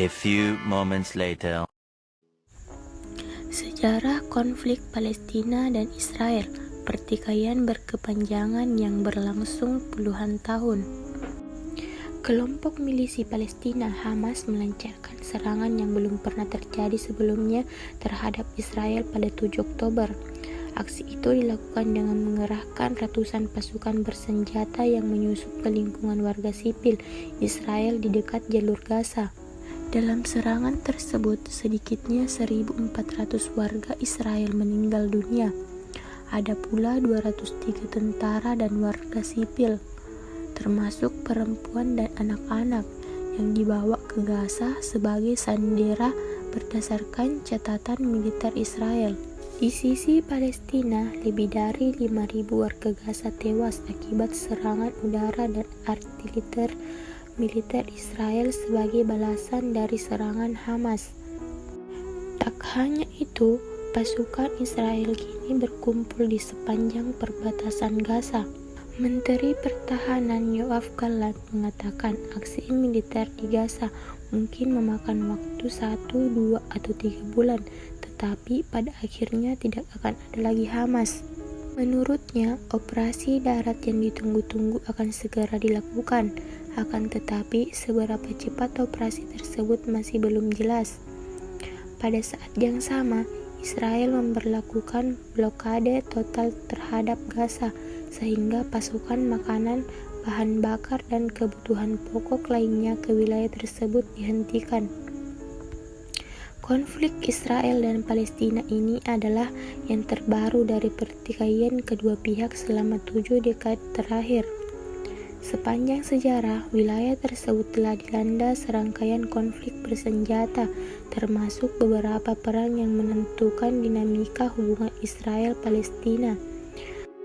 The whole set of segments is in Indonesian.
few moments later. Sejarah konflik Palestina dan Israel, pertikaian berkepanjangan yang berlangsung puluhan tahun. Kelompok milisi Palestina Hamas melancarkan serangan yang belum pernah terjadi sebelumnya terhadap Israel pada 7 Oktober. Aksi itu dilakukan dengan mengerahkan ratusan pasukan bersenjata yang menyusup ke lingkungan warga sipil Israel di dekat jalur Gaza. Dalam serangan tersebut, sedikitnya 1.400 warga Israel meninggal dunia. Ada pula 203 tentara dan warga sipil, termasuk perempuan dan anak-anak, yang dibawa ke Gaza sebagai sandera berdasarkan catatan militer Israel. Di sisi Palestina, lebih dari 5.000 warga Gaza tewas akibat serangan udara dan artileri militer Israel sebagai balasan dari serangan Hamas. Tak hanya itu, pasukan Israel kini berkumpul di sepanjang perbatasan Gaza. Menteri Pertahanan Yoav Gallant mengatakan aksi militer di Gaza mungkin memakan waktu 1, 2, atau 3 bulan, tetapi pada akhirnya tidak akan ada lagi Hamas. Menurutnya, operasi darat yang ditunggu-tunggu akan segera dilakukan, akan tetapi seberapa cepat operasi tersebut masih belum jelas. Pada saat yang sama, Israel memberlakukan blokade total terhadap Gaza, sehingga pasokan makanan, bahan bakar, dan kebutuhan pokok lainnya ke wilayah tersebut dihentikan. Konflik Israel dan Palestina ini adalah yang terbaru dari pertikaian kedua pihak selama 7 dekade terakhir. Sepanjang sejarah, wilayah tersebut telah dilanda serangkaian konflik bersenjata, termasuk beberapa perang yang menentukan dinamika hubungan Israel-Palestina.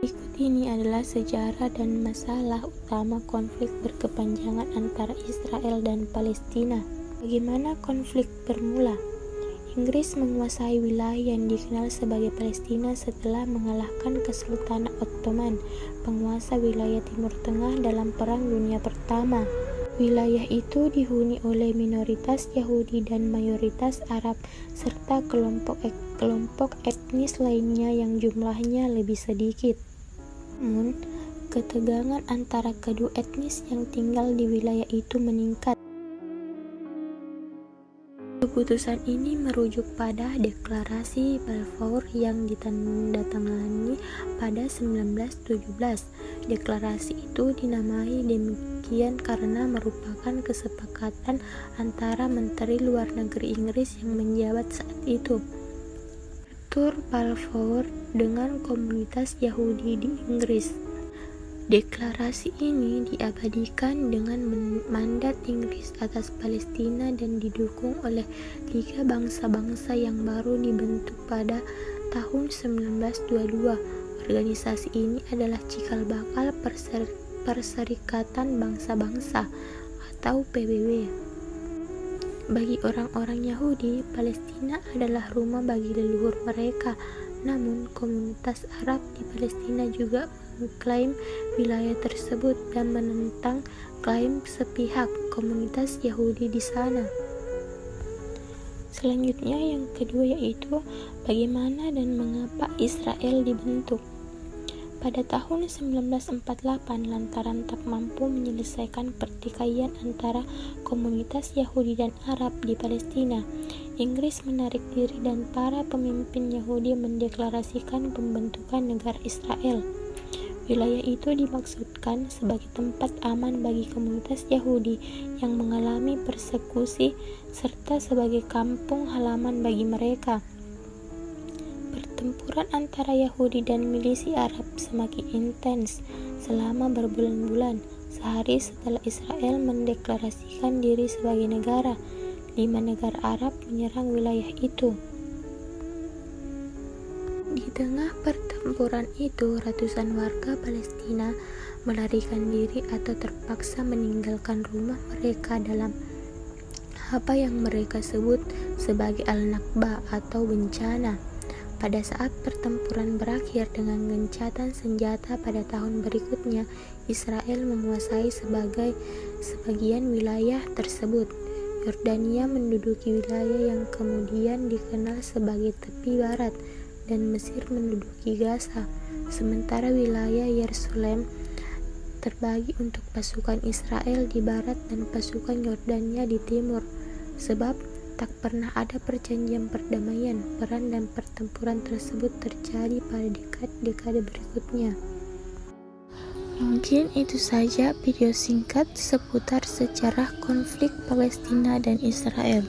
Berikut ini adalah sejarah dan masalah utama konflik berkepanjangan antara Israel dan Palestina. Bagaimana konflik bermula? Inggris menguasai wilayah yang dikenal sebagai Palestina setelah mengalahkan Kesultanan Ottoman, penguasa wilayah Timur Tengah dalam Perang Dunia Pertama. Wilayah itu dihuni oleh minoritas Yahudi dan mayoritas Arab, serta kelompok etnis lainnya yang jumlahnya lebih sedikit. Namun, ketegangan antara kedua etnis yang tinggal di wilayah itu meningkat. Keputusan ini merujuk pada Deklarasi Balfour yang ditandatangani pada 1917. Deklarasi itu dinamai demikian karena merupakan kesepakatan antara Menteri Luar Negeri Inggris yang menjabat saat itu, Arthur Balfour, dengan komunitas Yahudi di Inggris. Deklarasi ini diabadikan dengan mandat Inggris atas Palestina dan didukung oleh Liga Bangsa-Bangsa yang baru dibentuk pada tahun 1922. Organisasi ini adalah cikal bakal Perserikatan Bangsa-Bangsa atau PBB. Bagi orang-orang Yahudi, Palestina adalah rumah bagi leluhur mereka. Namun, komunitas Arab di Palestina juga mengklaim wilayah tersebut dan menentang klaim sepihak komunitas Yahudi di sana. Selanjutnya, yang kedua yaitu bagaimana dan mengapa Israel dibentuk. Pada tahun 1948, lantaran tak mampu menyelesaikan pertikaian antara komunitas Yahudi dan Arab di Palestina, Inggris menarik diri dan para pemimpin Yahudi mendeklarasikan pembentukan negara Israel. Wilayah itu dimaksudkan sebagai tempat aman bagi komunitas Yahudi yang mengalami persekusi serta sebagai kampung halaman bagi mereka. Pertempuran antara Yahudi dan milisi Arab semakin intens selama berbulan-bulan. Sehari setelah Israel mendeklarasikan diri sebagai negara, 5 negara Arab menyerang wilayah itu. Di tengah pertempuran itu, ratusan warga Palestina melarikan diri atau terpaksa meninggalkan rumah mereka dalam apa yang mereka sebut sebagai Al-Nakba atau bencana. Pada saat pertempuran berakhir dengan gencatan senjata pada tahun berikutnya, Israel menguasai sebagian wilayah tersebut. Yordania menduduki wilayah yang kemudian dikenal sebagai tepi barat, dan Mesir menduduki Gaza, sementara wilayah Yerusalem terbagi untuk pasukan Israel di barat dan pasukan Yordania di timur, sebab tak pernah ada perjanjian perdamaian. Perang dan pertempuran tersebut terjadi pada dekade berikutnya. Mungkin itu saja video singkat seputar sejarah konflik Palestina dan Israel.